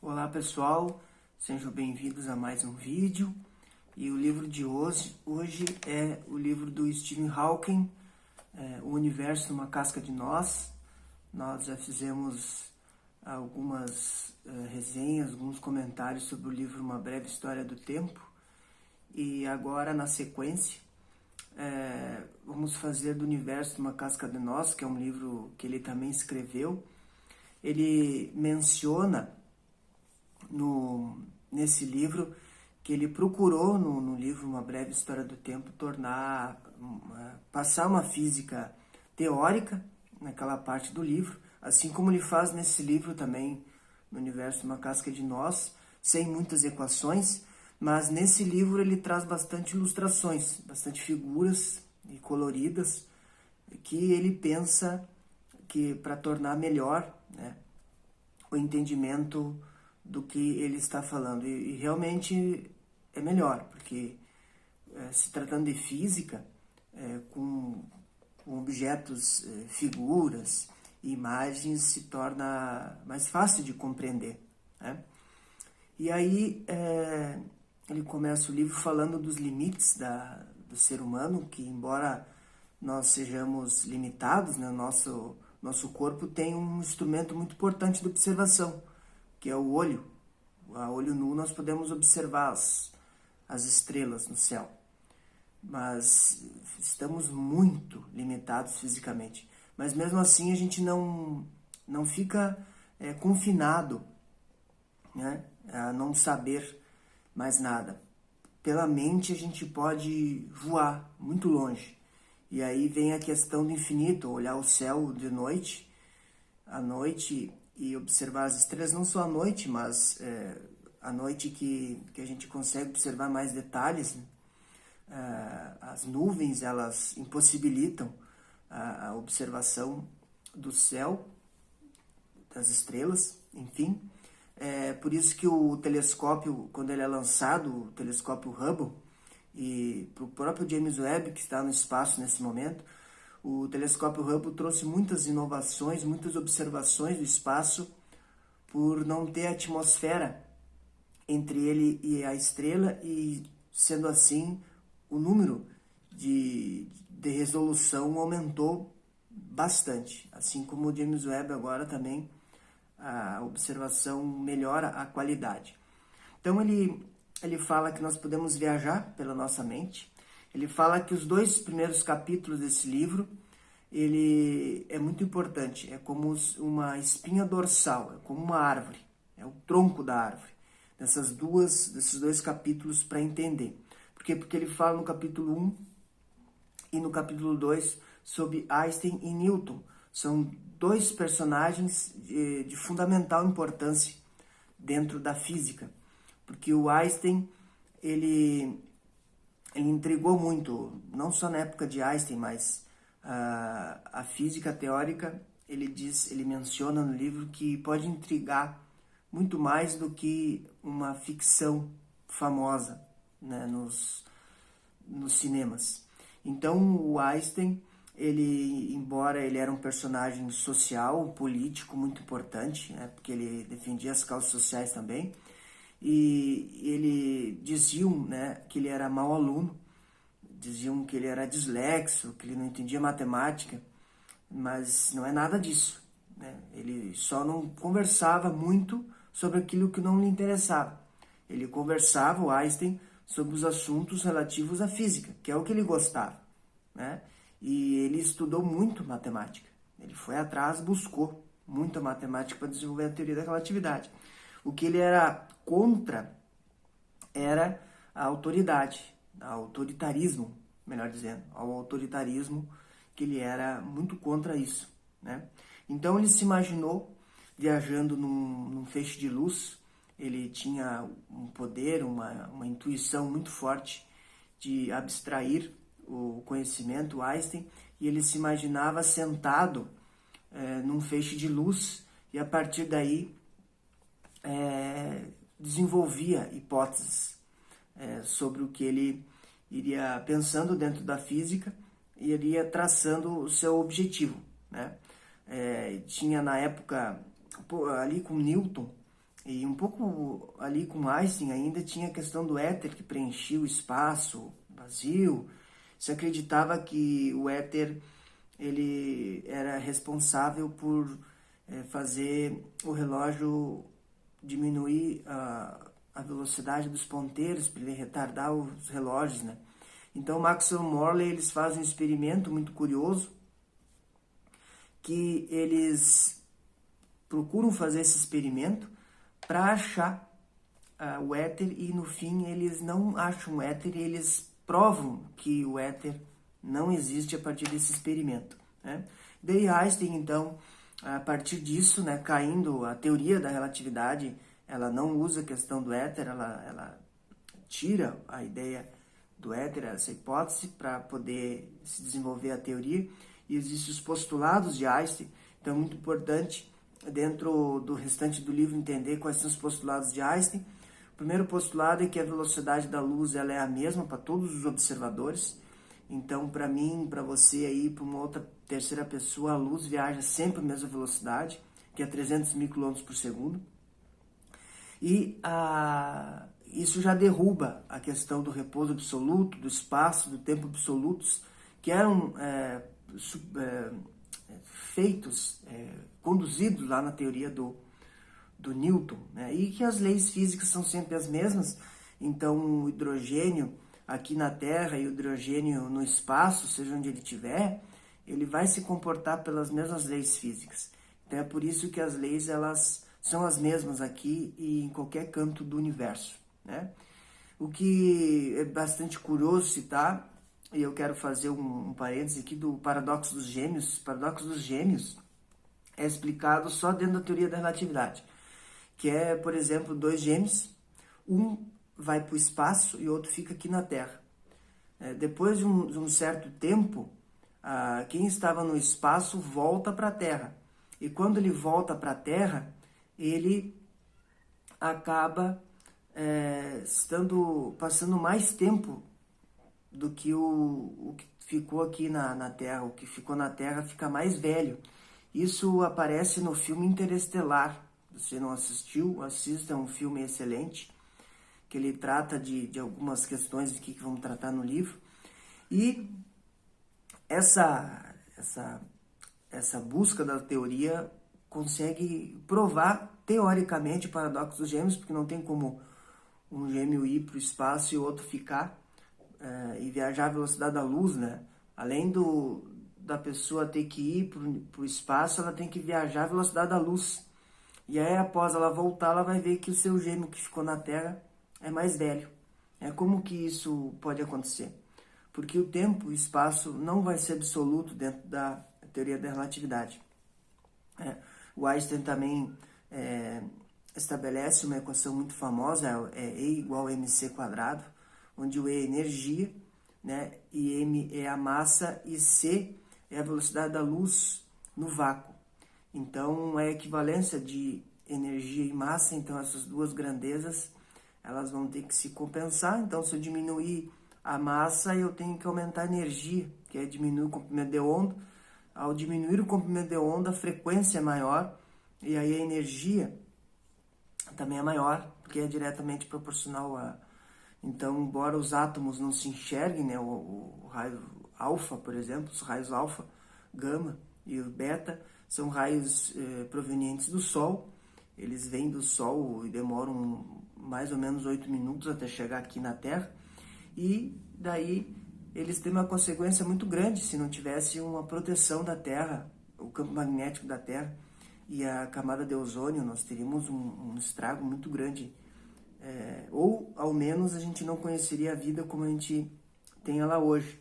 Olá pessoal, sejam bem-vindos a mais um vídeo. E o livro de hoje é o livro do Stephen Hawking, O Universo numa Casca de Nós. Nós já fizemos algumas resenhas, alguns comentários sobre o livro Uma Breve História do Tempo. E agora, na sequência, vamos fazer do Universo numa Casca de Nós, que é um livro que ele também escreveu. Ele menciona nesse livro que ele procurou no livro Uma Breve História do Tempo passar uma física teórica naquela parte do livro, assim como ele faz nesse livro também, no Universo Uma Casca de Nós, sem muitas equações, mas nesse livro ele traz bastante ilustrações, bastante figuras e coloridas que ele pensa que para tornar melhor, né, o entendimento do que ele está falando. E realmente é melhor, porque se tratando de física, com objetos, figuras e imagens, se torna mais fácil de compreender, né? E aí ele começa o livro falando dos limites do ser humano, que embora nós sejamos limitados, né, nosso corpo tem um instrumento muito importante de observação, que é o olho. A olho nu nós podemos observar as estrelas no céu, mas estamos muito limitados fisicamente. Mas mesmo assim a gente não fica confinado, né, a não saber mais nada. Pela mente a gente pode voar muito longe. E aí vem a questão do infinito, olhar o céu de noite, à noite, e observar as estrelas, não só à noite, mas à noite que a gente consegue observar mais detalhes, né? As nuvens, elas impossibilitam a observação do céu, das estrelas, enfim. Por isso que o telescópio, quando ele é lançado, o telescópio Hubble, e para o próprio James Webb, que está no espaço nesse momento, o telescópio Hubble trouxe muitas inovações, muitas observações do espaço por não ter atmosfera entre ele e a estrela, e sendo assim o número de resolução aumentou bastante. Assim como o James Webb agora também, a observação melhora a qualidade. Então ele fala que nós podemos viajar pela nossa mente. Ele fala que os 2 primeiros capítulos desse livro, ele é muito importante, é como uma espinha dorsal, é como uma árvore, é o tronco da árvore, desses 2 capítulos para entender. Por quê? Porque ele fala no capítulo 1 e no capítulo 2 sobre Einstein e Newton. São 2 personagens de fundamental importância dentro da física, porque o Einstein, ele intrigou muito, não só na época de Einstein, mas a física teórica, ele menciona no livro que pode intrigar muito mais do que uma ficção famosa, né, nos cinemas. Então o Einstein, embora ele era um personagem social, político muito importante, né, porque ele defendia as causas sociais também, e ele diziam, né, que ele era mau aluno, diziam que ele era dislexo, que ele não entendia matemática, mas não é nada disso, né? Ele só não conversava muito sobre aquilo que não lhe interessava. Ele conversava, o Einstein, sobre os assuntos relativos à física, que é o que ele gostava, né? E ele estudou muito matemática. Ele foi atrás, buscou muita matemática para desenvolver a teoria da relatividade. O que ele era contra era a autoridade, ao autoritarismo, melhor dizendo, ao autoritarismo, que ele era muito contra isso, né? Então ele se imaginou viajando num feixe de luz. Ele tinha um poder, uma intuição muito forte de abstrair o conhecimento, o Einstein, e ele se imaginava sentado num feixe de luz, e a partir daí desenvolvia hipóteses sobre o que ele iria pensando dentro da física e iria traçando o seu objetivo, né? Tinha na época, ali com Newton, E um pouco ali com Einstein ainda tinha a questão do éter que preenchia o espaço vazio. Se acreditava que o éter ele era responsável por fazer o relógio diminuir a velocidade dos ponteiros, para ele retardar os relógios, né? Então, Maxwell e Morley, eles fazem um experimento muito curioso, que eles procuram fazer esse experimento para achar o éter, e no fim eles não acham o éter e eles provam que o éter não existe a partir desse experimento, né? Daí Einstein, então, a partir disso, né, caindo a teoria da relatividade, ela não usa a questão do éter, ela tira a ideia do éter, essa hipótese, para poder se desenvolver a teoria. E existem os postulados de Einstein, então é muito importante, dentro do restante do livro, entender quais são os postulados de Einstein. O primeiro postulado é que a velocidade da luz ela é a mesma para todos os observadores. Então, para mim, para você aí, para uma outra terceira pessoa, a luz viaja sempre a mesma velocidade, que é 300 mil km por segundo. E isso já derruba a questão do repouso absoluto, do espaço, do tempo absolutos, que eram conduzidos lá na teoria do Newton, né? E que as leis físicas são sempre as mesmas. Então, o hidrogênio aqui na Terra e o hidrogênio no espaço, seja onde ele estiver, ele vai se comportar pelas mesmas leis físicas. Então, é por isso que as leis elas são as mesmas aqui e em qualquer canto do universo, né? O que é bastante curioso citar, e eu quero fazer um parêntese aqui do paradoxo dos gêmeos. O paradoxo dos gêmeos é explicado só dentro da teoria da relatividade, que é, por exemplo, dois gêmeos, um vai para o espaço e o outro fica aqui na Terra. Depois de um certo tempo, quem estava no espaço volta para a Terra. E quando ele volta para a Terra, ele acaba passando mais tempo do que o que ficou aqui na Terra. O que ficou na Terra fica mais velho. Isso aparece no filme Interestelar. Se você não assistiu, assista, é um filme excelente, que ele trata de algumas questões aqui que vamos tratar no livro. E essa busca da teoria consegue provar, teoricamente, o paradoxo dos gêmeos, porque não tem como um gêmeo ir para o espaço e o outro ficar e viajar à velocidade da luz, né? Além da pessoa ter que ir para o espaço, ela tem que viajar à velocidade da luz. E aí, após ela voltar, ela vai ver que o seu gêmeo que ficou na Terra é mais velho. Como que isso pode acontecer? Porque o tempo e o espaço não vai ser absoluto dentro da teoria da relatividade. O Einstein também estabelece uma equação muito famosa, E igual a mc², onde o E é energia, né, e m é a massa e c é a velocidade da luz no vácuo. Então, é a equivalência de energia e massa. Então, essas duas grandezas elas vão ter que se compensar. Então, se eu diminuir a massa, eu tenho que aumentar a energia, que é diminuir o comprimento de onda. Ao diminuir o comprimento de onda, a frequência é maior, e aí a energia também é maior, porque é diretamente proporcional a... Então, embora os átomos não se enxerguem, né, o raio alfa, por exemplo, os raios alfa, gama e o beta, são raios provenientes do Sol. Eles vêm do Sol e demoram mais ou menos 8 minutos até chegar aqui na Terra. E daí eles têm uma consequência muito grande se não tivesse uma proteção da Terra, o campo magnético da Terra e a camada de ozônio. Nós teríamos um estrago muito grande. Ou, ao menos, a gente não conheceria a vida como a gente tem ela hoje.